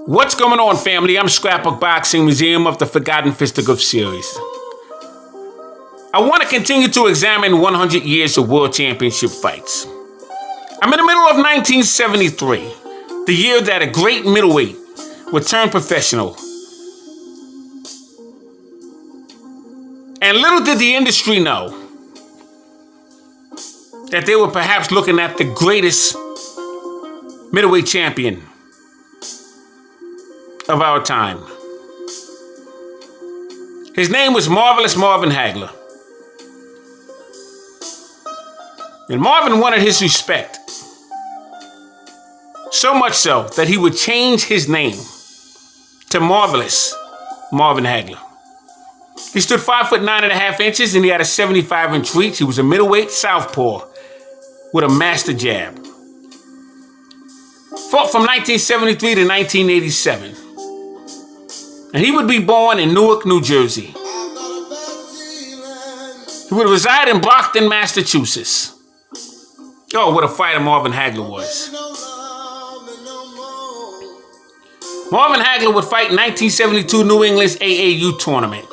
What's going on, family? I'm Scrapbook Boxing, Museum of the Forgotten Fistic of series. I want to continue to examine 100 years of world championship fights. I'm in the middle of 1973, the year that a great middleweight would turn professional. And little did the industry know that they were perhaps looking at the greatest middleweight champion of our time. His name was Marvelous Marvin Hagler. And Marvin wanted his respect. So much so that he would change his name to Marvelous Marvin Hagler. He stood 5'9.5" and he had a 75-inch reach. He was a middleweight southpaw with a master jab. Fought from 1973 to 1987. And he would be born in Newark, New Jersey. He would reside in Brockton, Massachusetts. Oh, what a fighter Marvin Hagler was. Marvin Hagler would fight in 1972 New England's AAU tournament.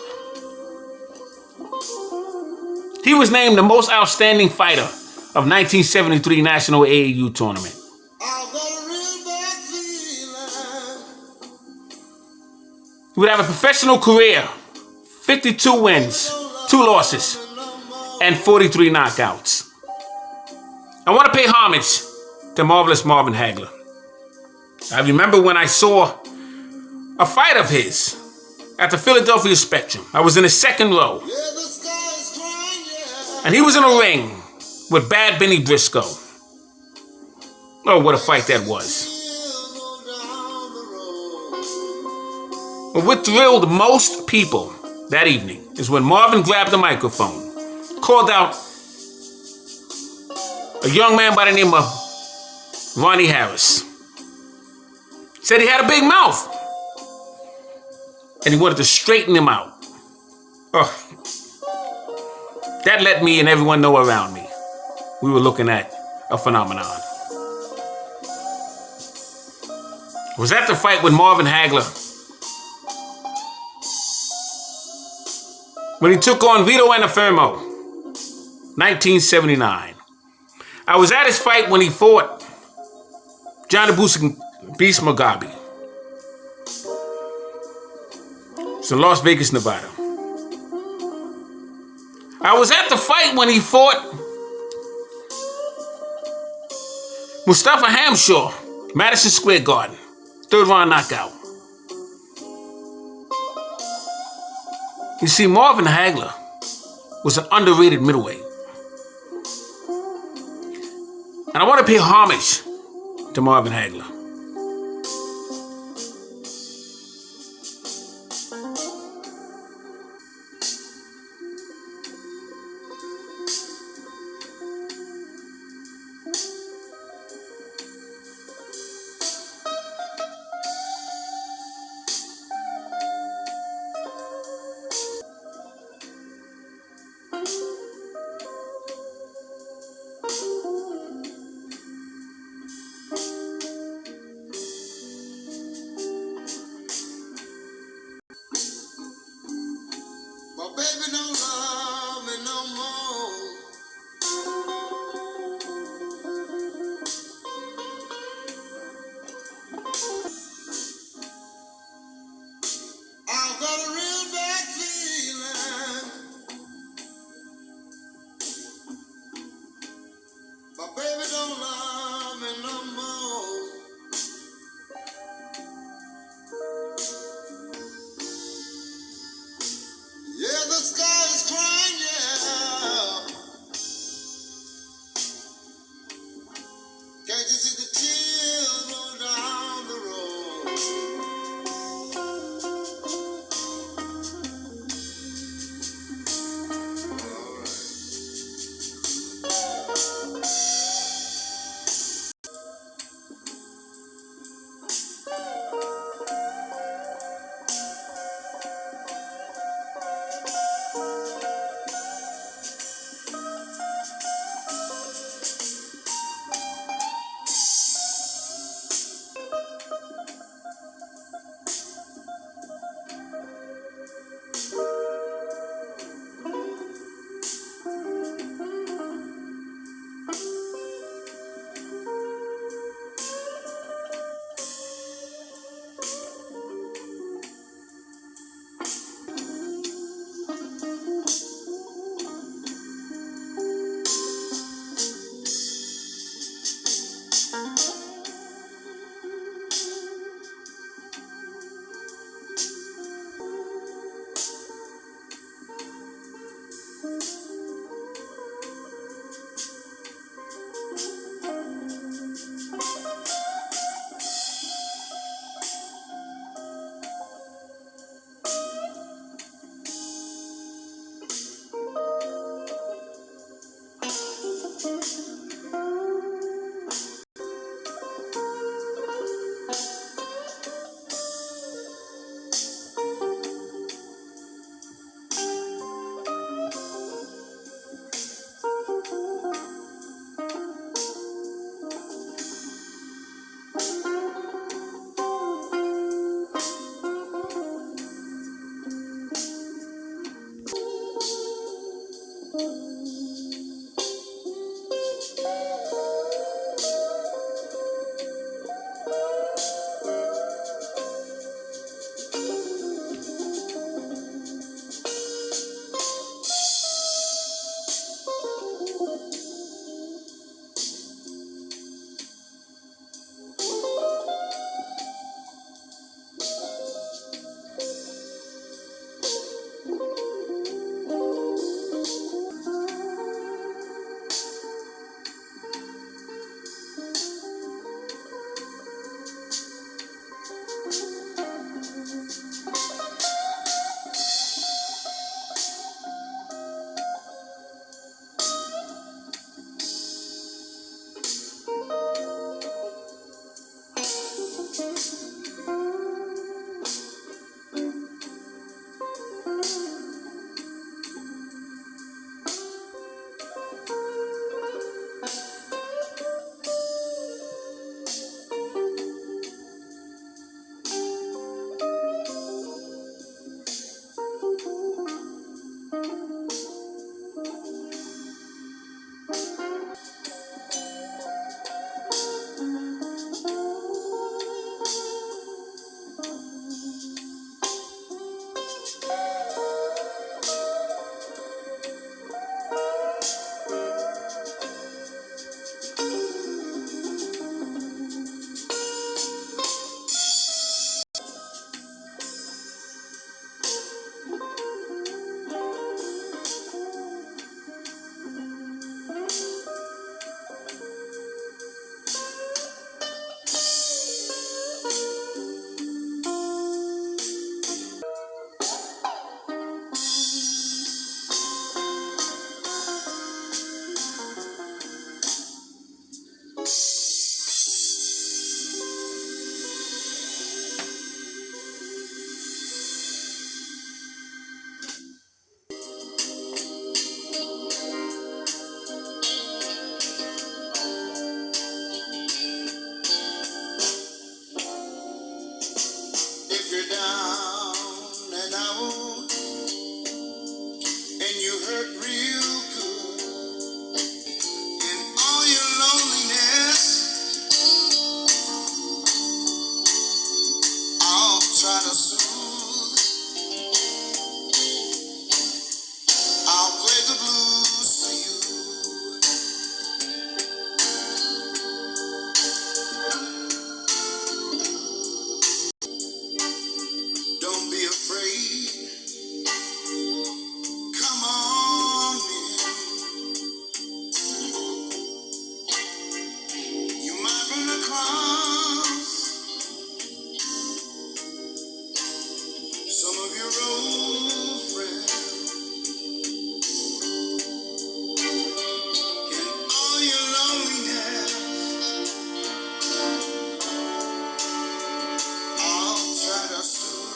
He was named the most outstanding fighter of 1973 National AAU tournament. He would have a professional career, 52 wins, 2 losses, and 43 knockouts. I want to pay homage to Marvelous Marvin Hagler. I remember when I saw a fight of his at the Philadelphia Spectrum. I was in the second row. And he was in a ring with Bad Benny Briscoe. Oh, what a fight that was. But what thrilled most people that evening is when Marvin grabbed the microphone, called out a young man by the name of Ronnie Harris. Said he had a big mouth. And he wanted to straighten him out. Oh, that let me and everyone know around me we were looking at a phenomenon. Was that the fight with Marvin Hagler? When he took on Vito Antuofermo, 1979. I was at his fight when he fought Johnny Beast Mugabe. It's in Las Vegas, Nevada. I was at the fight when he fought Mustafa Hamshaw, Madison Square Garden, 3rd round knockout. You see, Marvin Hagler was an underrated middleweight. And I want to pay homage to Marvin Hagler. If you're down and out and you hurt real good, in all your loneliness, I'll try to soothe. I'll play the blues for you. Don't be afraid. Come on in. You might run across some of your old friends. In all your loneliness, I'll try to soothe.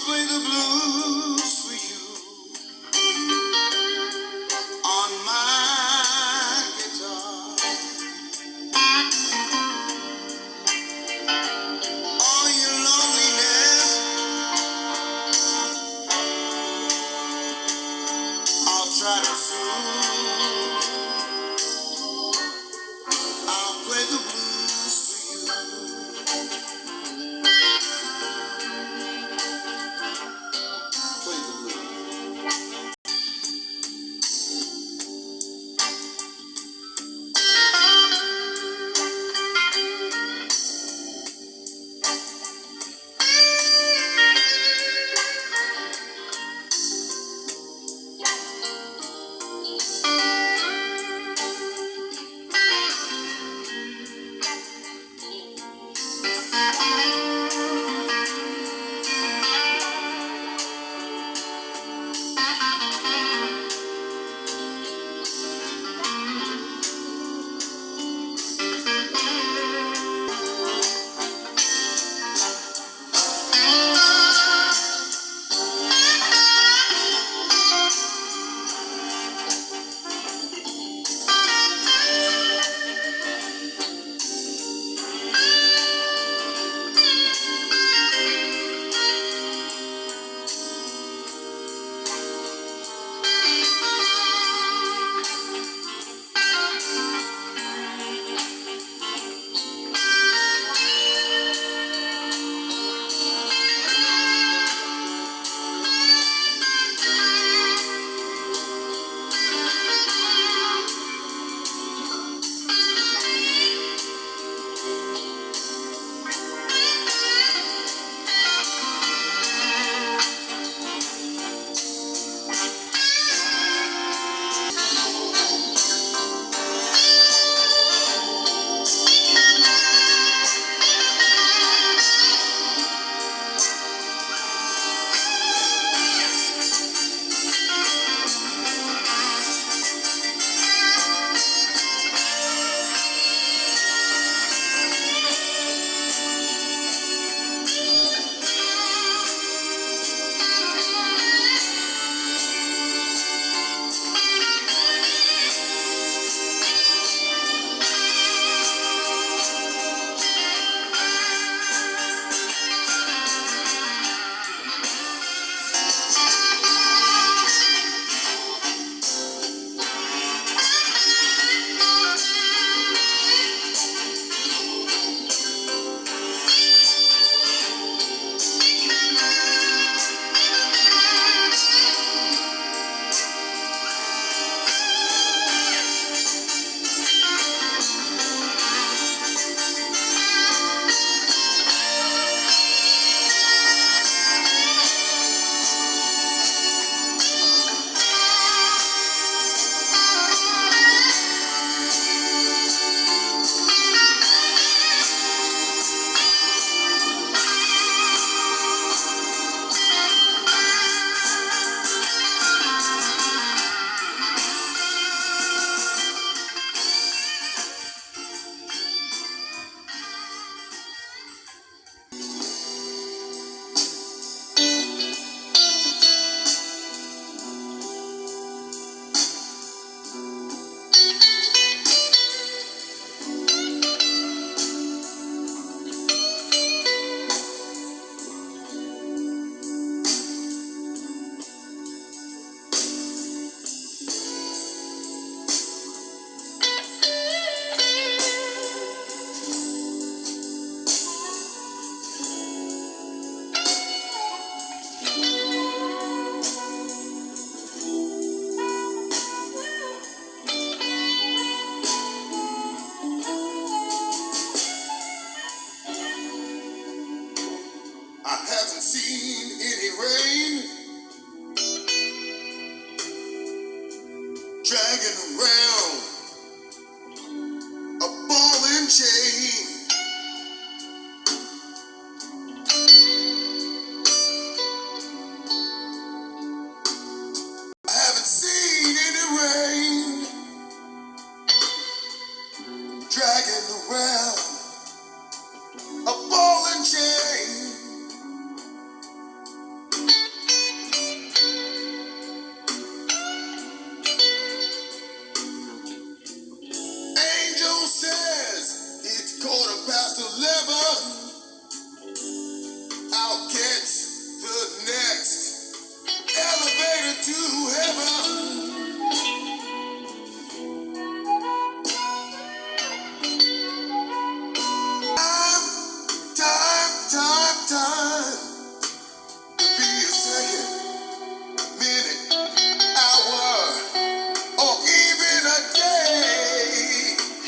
play the blues for you on my guitar. All your loneliness, I'll try to soothe. I'll play the blues for you. Play the blues.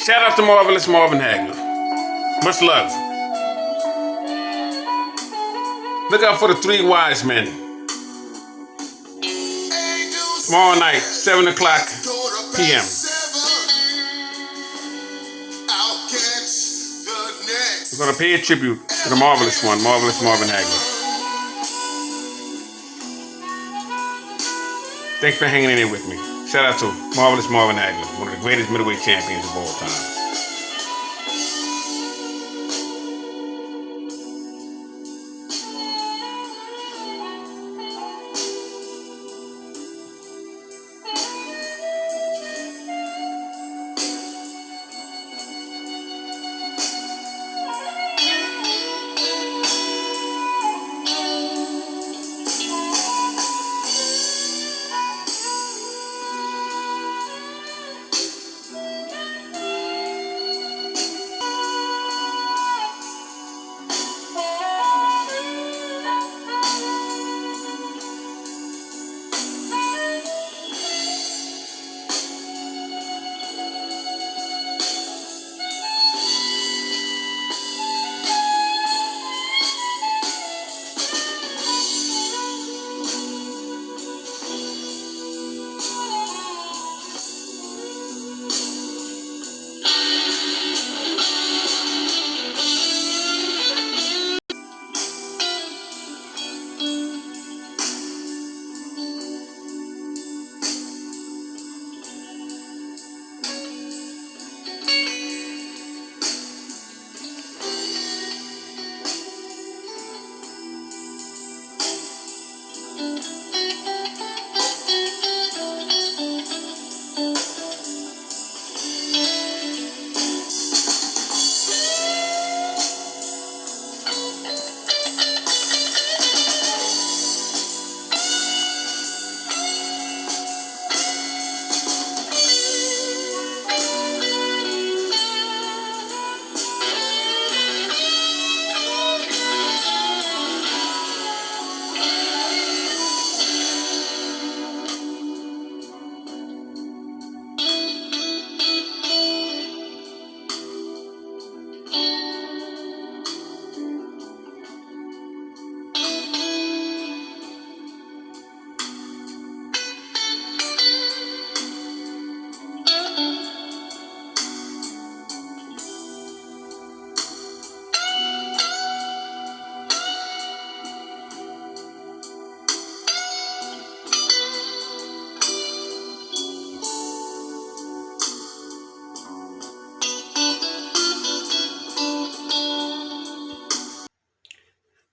Shout out to Marvelous Marvin Hagler. Much love. Look out for the three wise men. Tomorrow night, 7 o'clock p.m. We're going to pay a tribute to the marvelous one, Marvelous Marvin Hagler. Thanks for hanging in there with me. Shout out to Marvelous Marvin Hagler, one of the greatest middleweight champions of all time.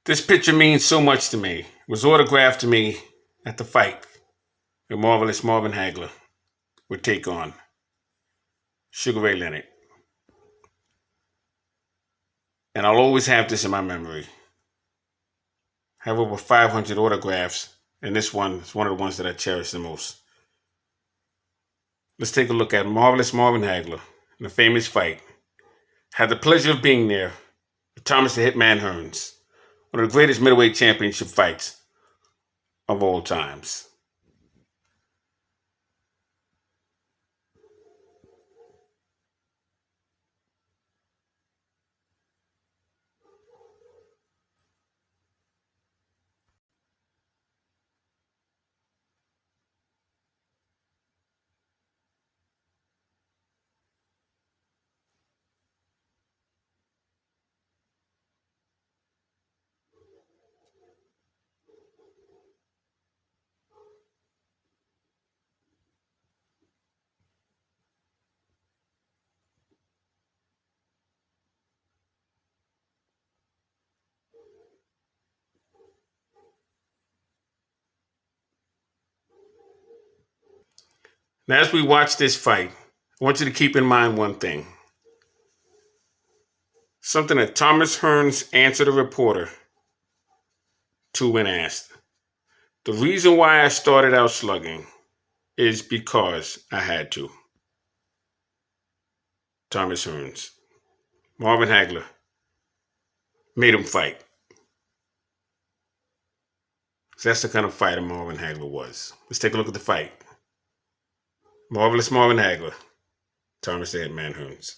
This picture means so much to me. It was autographed to me at the fight that Marvelous Marvin Hagler would take on Sugar Ray Leonard. And I'll always have this in my memory. I have over 500 autographs, and this one is one of the ones that I cherish the most. Let's take a look at Marvelous Marvin Hagler in a famous fight. Had the pleasure of being there with Thomas the Hitman Hearns, one of the greatest middleweight championship fights of all times. Now, as we watch this fight, I want you to keep in mind one thing. Something that Thomas Hearns answered a reporter to when asked. The reason why I started out slugging is because I had to. Thomas Hearns. Marvin Hagler made him fight. So that's the kind of fighter Marvin Hagler was. Let's take a look at the fight. Marvelous Marvin Hagler, Thomas the Hitman Hearns.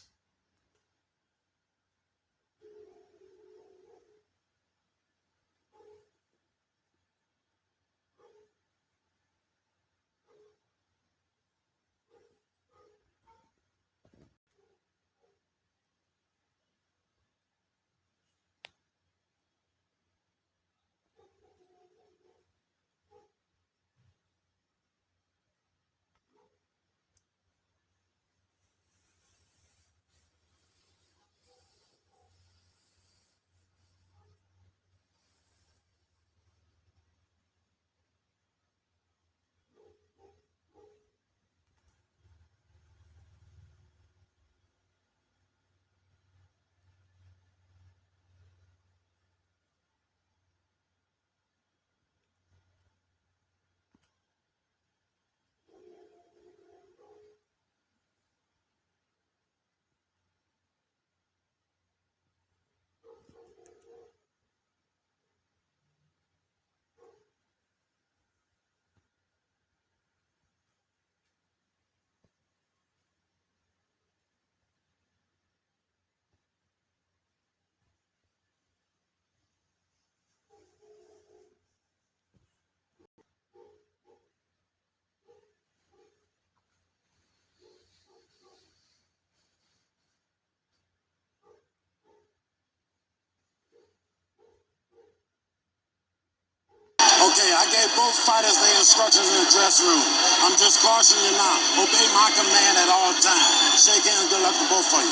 gave both fighters their instructions in the dressing room. I'm just cautioning you now. Obey my command at all times. Shake hands, good luck to both of you.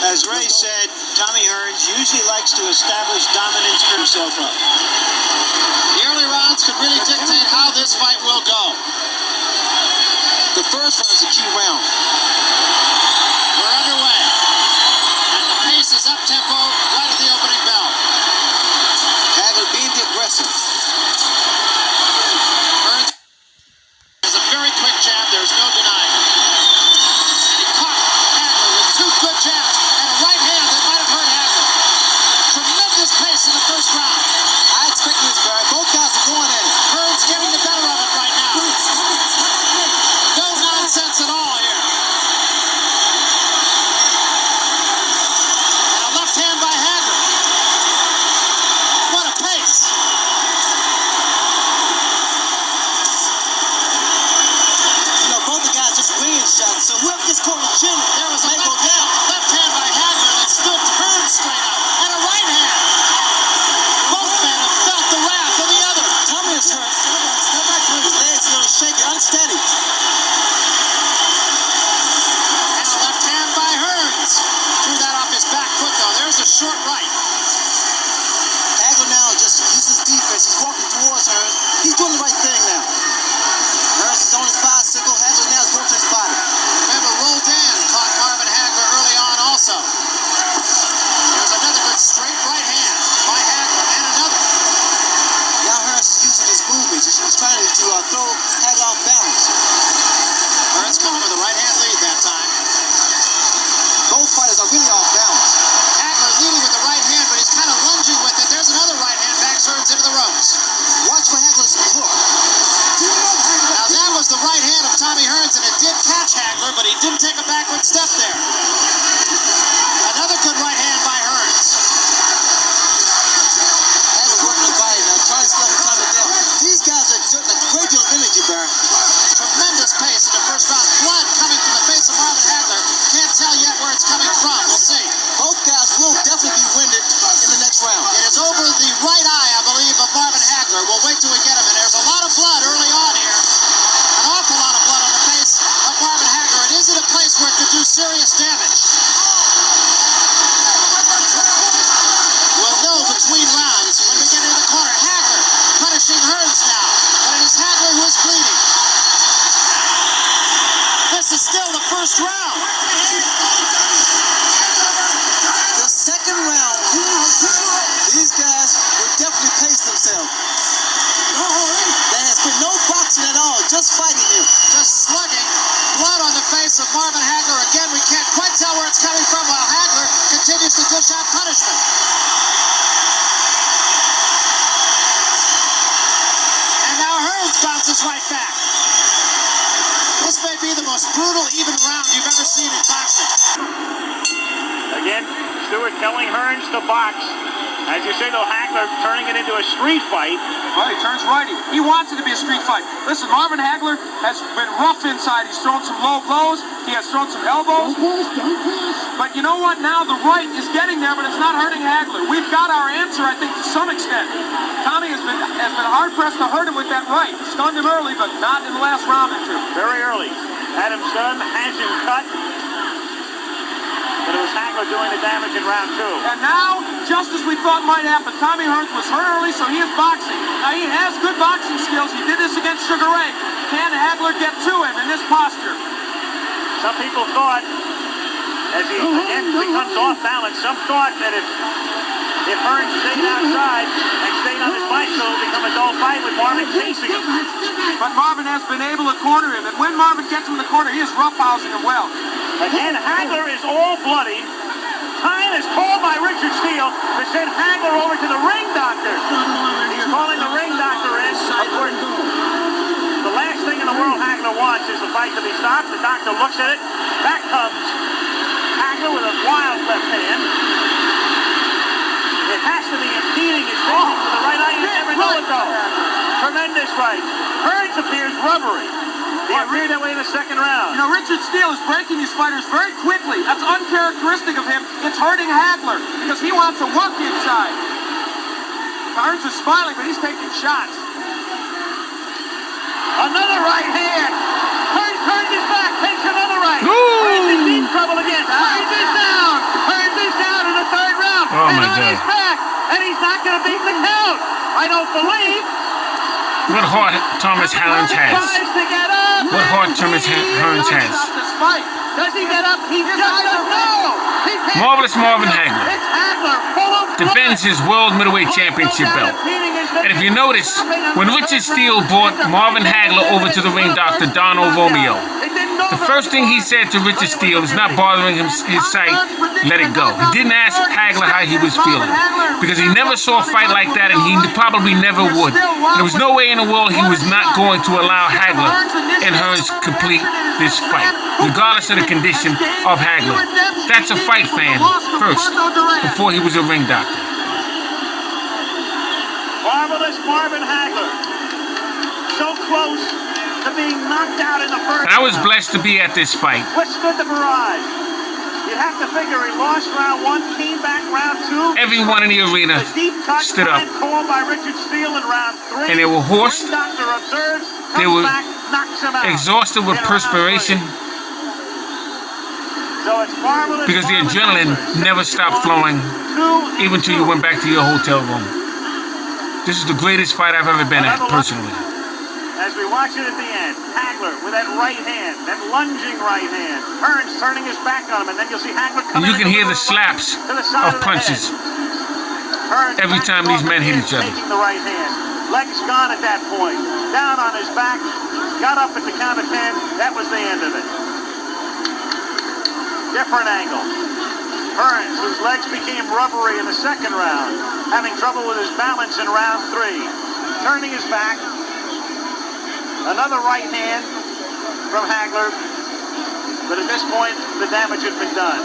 As Ray said, Tommy Hearns usually likes to establish dominance for himself up. The early rounds could really dictate how this fight will go. The first round is a key round. We're underway. And the pace is up-tempo right at the opening bell. Hagler being the aggressive. Hearns has a very quick jab. There's no denying it. And he caught Hagler with two good jabs and a right hand that might have hurt Hagler. Tremendous pace in the first round. I expect this, Barry. Both guys are going at it. Hearns getting the better of it right now. No nonsense at all here. And a left hand by Hagler. What a pace. You know, both the guys just weighing shots, so whoever gets caught in the chin, there was a left hand by Hagler that stood Hearns straight up. And a right hand. Both men have felt the wrath of the other. Tommy is hurt. Step back to his legs, a little shaky, unsteady. And a left hand by Hearns. Threw that off his back foot, though. There's a short right. Hagler now just uses defense. He's walking towards Hearns. He's doing the right thing now. Hearns is on his bicycle. Hagler now is going to his body. Remember, Roldan caught Marvin Hagler early on also. There's another good straight right hand by Hagler, and another. Now Hearns is using his movements. He's trying to throw Hagler off balance. Hearns coming with a right hand lead that time. Both fighters are really off balance. Hagler leading with the right hand, but he's kind of lunging with it. There's another right hand, backs Hearns into the ropes. Watch for Hagler's hook. Now that was the right hand of Tommy Hearns, and it did catch Hagler, but he didn't take a backward step there. Another good right hand by Hearns. Hagler working the body now, trying to slow Tommy down. These guys are exerting a great deal of energy, Barry. Tremendous pace in the first round. Blood coming from the face of Marvin Hagler. Can't tell yet where it's coming from. We'll see. Both guys will definitely be winded in the next round. It is over the right eye, I believe, of Marvin Hagler. We'll wait till we get him. And there's a lot of blood early on here. An awful lot of blood on the face of Marvin Hagler. It is in a place where it could do serious damage. We'll know between rounds when we get into the corner. Hagler punishing Hearns now. But it is Hagler who is bleeding. This is still the first round. The second round. These guys will definitely pace themselves. There has been no boxing at all, just fighting here. Just slugging. Blood on the face of Marvin Hagler. Again, we can't quite tell where it's coming from while Hagler continues to dish out punishment. And now Hearns bounces right back. This may be the most brutal, even round you've ever seen in boxing. Again, Stewart telling Hearns to box. As you say, though, Hagler turning it into a street fight. Well, he turns righty. He wants it to be a street fight. Listen, Marvin Hagler has been rough inside. He's thrown some low blows. He has thrown some elbows. But you know what? Now the right is getting there, but it's not hurting Hagler. We've got our answer, I think, to some extent. Tommy has been hard-pressed to hurt him with that right. Stunned him early, but not in the last round or two. Very early. Had him stunned, has him cut. But it was Hagler doing the damage in round two. And now, just as we thought might happen, Tommy Hearns was hurt early, so he is boxing. Now, he has good boxing skills. He did this against Sugar Ray. Can Hagler get to him in this posture? Some people thought, as he again becomes off balance, some thought that if Hearns stayed outside and stayed on his bicycle, it would become a dull fight with Marvin chasing him. But Marvin has been able to corner him, and when Marvin gets him in the corner, he is roughhousing him well. Again, Hagler is all bloody. Time is called by Richard Steele to send Hagler over to the ring doctor. He's calling the ring doctor in. Of course, the last thing in the world Hagler wants is the fight to be stopped. The doctor looks at it. Back comes Hagler with a wild left hand. It has to be impeding his vision to the right eye. You never know it, though. Tremendous right. Hearns appears rubbery. He appeared that way in the second round. You know, Richard Steele is breaking these fighters very quickly. That's uncharacteristic of him. It's hurting Hagler because he wants to work inside. Hearns is smiling, but he's taking shots. Another right hand. Hearns turns his back, takes another right. Ooh. Hearns in deep trouble again. Hearns is down. Hearns is down in the third round. Oh, and my on God. his back. And he's not going to beat the count. I don't believe. What heart Thomas Hearns has. Tries to get up. What heart Thomas Hearns has. Stop this fight. Does he get up? He just doesn't know. He can't. Marvelous Marvin Hagler It's Hagler, full of defends his World Middleweight Championship belt. And if you notice, when Richard Steele brought Marvin Hagler over to the ring doctor, Donald Romeo, the first thing he said to Richard Steele is not bothering his sight, let it go. He didn't ask Hagler how he was feeling, because he never saw a fight like that, and he probably never would. And there was no way in the world he was not going to allow Hagler and Hearns complete this fight, regardless of the condition of Hagler. That's a fight fan first, before he was a ring doctor. Marvelous Marvin Hagler. So close to being knocked out in the first And I was round. blessed to be at this fight. Withstood the barrage. You'd have to figure he lost round one, came back round two. Everyone in the arena The deep cut stood up, called by Richard Steele in round three. and they were hoarse. Ring doctor observes, They comes were back, knocks him out exhausted with in round perspiration, three. So it's marvelous because the Marvin adrenaline Hagler. never stopped flowing, even till you went back to your hotel room. This is the greatest fight I've ever been at, personally. As we watch it at the end, Hagler with that right hand, that lunging right hand. Hearns turning his back on him, and then you'll see Hagler And coming you can in hear the with a slaps right to the side of the punches head. Hearns every back time these off men hit again, each other. Taking the right hand. Legs gone at that point. Down on his back. Got up at the count of 10. That was the end of it. Different angle. Hearns, whose legs became rubbery in the second round, having trouble with his balance in round three. Turning his back. Another right hand from Hagler. But at this point, the damage had been done.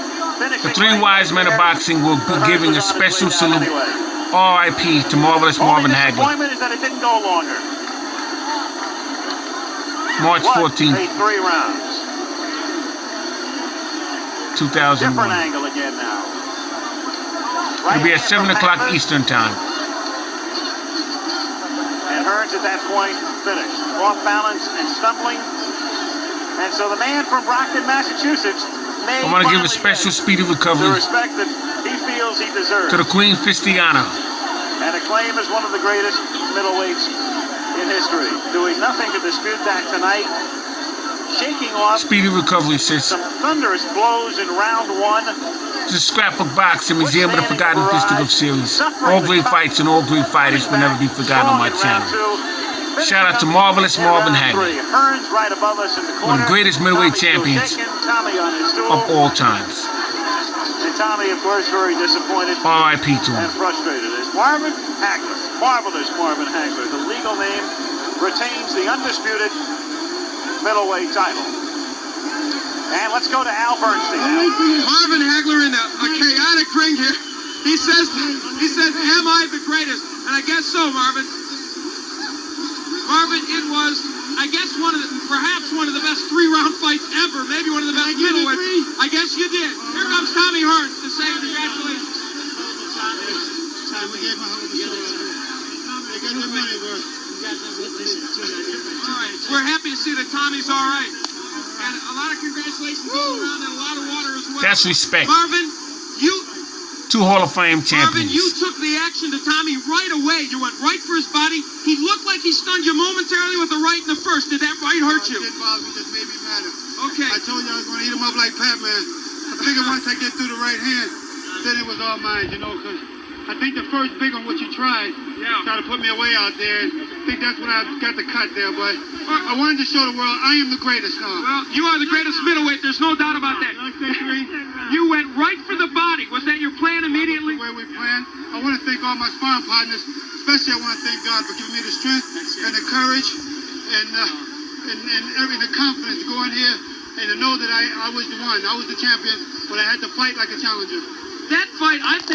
The three wise men of boxing will be giving a special salute, R.I.P. to Marvelous Marvin Only Hagler, disappointment is that it didn't go longer. March What 14th, a 3 rounds. Different 2001. angle again now. It'll be at 7 o'clock Hagler, Eastern Time. And Hearns at that point finished. Off balance and stumbling. And so the man from Brockton, Massachusetts, may I want to give a finally special get speedy the recovery respect that he feels he deserves. to the Queen Fistiana. And acclaimed as one of the greatest middleweights in history. Doing nothing to dispute that tonight. Shaking off Speedy recovery, sis. some thunderous blows in round one. This is Scrapbook Boxing, Museum of the Forgotten Fisticuff Series. All great fights and all great fighters will never be forgotten on my channel. Shout out to Marvelous Marvin Hagler, Hearns right above us in the corner. one of the greatest middleweight Tommy champions shaking, Tommy on his stool. of all times. And Tommy, of course, very disappointed R.I.P. to and him. frustrated. As Marvin Hagler, Marvelous Marvin Hagler, the legal name, retains the undisputed middleweight title. And let's go to Al Bernstein. Marvin Hagler in a chaotic ring here. He says, am I the greatest? And I guess so, Marvin. Marvin, it was, I guess, perhaps one of the best 3-round fights ever. Maybe one of the best middleweights. I guess you did. Here comes Tommy Hearns to say congratulations. All right, we're happy to see that Tommy's all right. And a lot of congratulations all around and a lot of water as well. That's respect. Marvin, Two Hall of Fame Marvin, you champions. took the action to Tommy right away. You went right for his body. He looked like he stunned you momentarily with the right in the first. Did that right hurt you? It didn't bother me, just made me madder. Okay. I told you I was going to eat him up like Pac-Man. I figured once I get through the right hand, then it was all mine, you know, because I think the first big one, what you tried to put me away out there. I think that's when I got the cut there, but I wanted to show the world I am the greatest now. Well, you are the greatest middleweight. There's no doubt about that. Did I say 3? You went right for the body. Was that your plan immediately? The way we planned. I want to thank all my sparring partners, especially I want to thank God for giving me the strength and the courage and the confidence to go in here and to know that I was the one. I was the champion, but I had to fight like a challenger. That fight, I think.